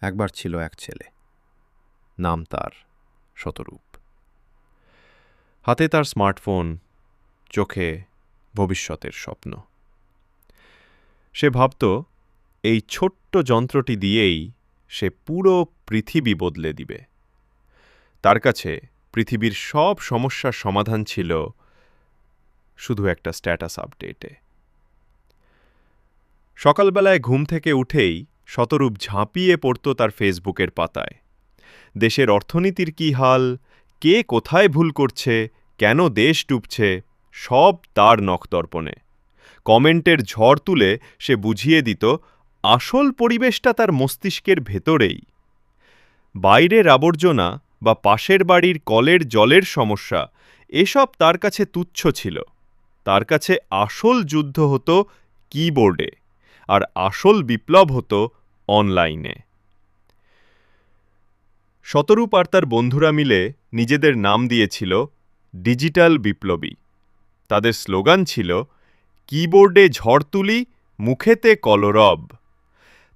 একবার ছিল এক ছেলে, নাম তার শতরূপ। হাতে তার স্মার্টফোন, চোখে ভবিষ্যতের স্বপ্ন। সে ভাবত এই ছোট্ট যন্ত্রটি দিয়েই সে পুরো পৃথিবী বদলে দিবে। তার কাছে পৃথিবীর সব সমস্যার সমাধান ছিল শুধু একটা স্ট্যাটাস আপডেটে। সকালবেলায় ঘুম থেকে উঠেই শতরূপ ঝাঁপিয়ে পড়ত তার ফেসবুকের পাতায়। দেশের অর্থনীতির কী হাল, কে কোথায় ভুল করছে, কেন দেশ ডুবছে, সব তার নখদর্পণে। কমেন্টের ঝড় তুলে সে বুঝিয়ে দিত আসল পরিবেশটা তার মস্তিষ্কের ভেতরেই। বাইরের আবর্জনা বা পাশের বাড়ির কলের জলের সমস্যা এসব তার কাছে তুচ্ছ ছিল। তার কাছে আসল যুদ্ধ হতো কিবোর্ডে, আর আসল বিপ্লব হতো অনলাইনে। শতরূপ আর তার বন্ধুরা মিলে নিজেদের নাম দিয়েছিল ডিজিটাল বিপ্লবী। তাদের স্লোগান ছিল কিবোর্ডে ঝড় তুলি, মুখেতে কলরব।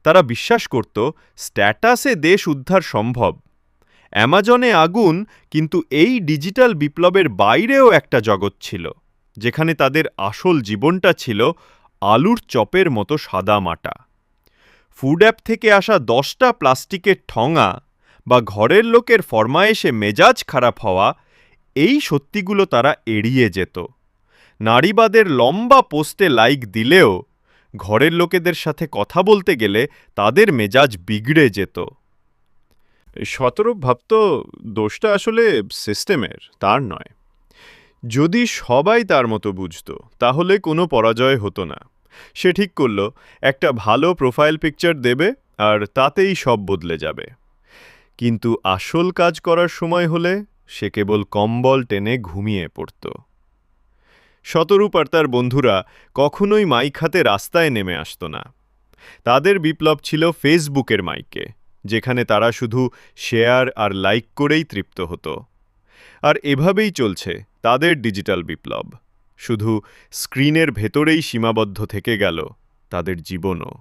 তারা বিশ্বাস করত স্ট্যাটাসে দেশ উদ্ধার সম্ভব। অ্যামাজনে আগুন, কিন্তু এই ডিজিটাল বিপ্লবের বাইরেও একটা জগৎ ছিল, যেখানে তাদের আসল জীবনটা ছিল আলুর চপের মতো সাদা মাটা। ফুড অ্যাপ থেকে আসা 10টা প্লাস্টিকের ঠঙা বা ঘরের লোকের ফরমায়েশে মেজাজ খারাপ হওয়া, এই সত্যিগুলো তারা এড়িয়ে যেত। নারীবাদের লম্বা পোস্টে লাইক দিলেও ঘরের লোকেদের সাথে কথা বলতে গেলে তাদের মেজাজ বিগড়ে যেত। শতরূপ ভাবত দোষটা আসলে সিস্টেমের, তার নয়। যদি সবাই তার মতো বুঝত তাহলে কোনো পরাজয় হতো না। সে ঠিক করল একটা ভালো প্রোফাইল পিকচার দেবে আর তাতেই সব বদলে যাবে। কিন্তু আসল কাজ করার সময় হলে সে কেবল কম্বল টেনে ঘুমিয়ে পড়ত। শতরূপ আর তার বন্ধুরা কখনোই মাইক হাতে রাস্তায় নেমে আসত না। তাদের বিপ্লব ছিল ফেসবুকের মাইকে, যেখানে তারা শুধু শেয়ার আর লাইক করেই তৃপ্ত হতো। আর এভাবেই চলছে তাদের ডিজিটাল বিপ্লব। শুধু স্ক্রিনের ভেতরেই সীমাবদ্ধ থেকে গেল তাদের জীবনও।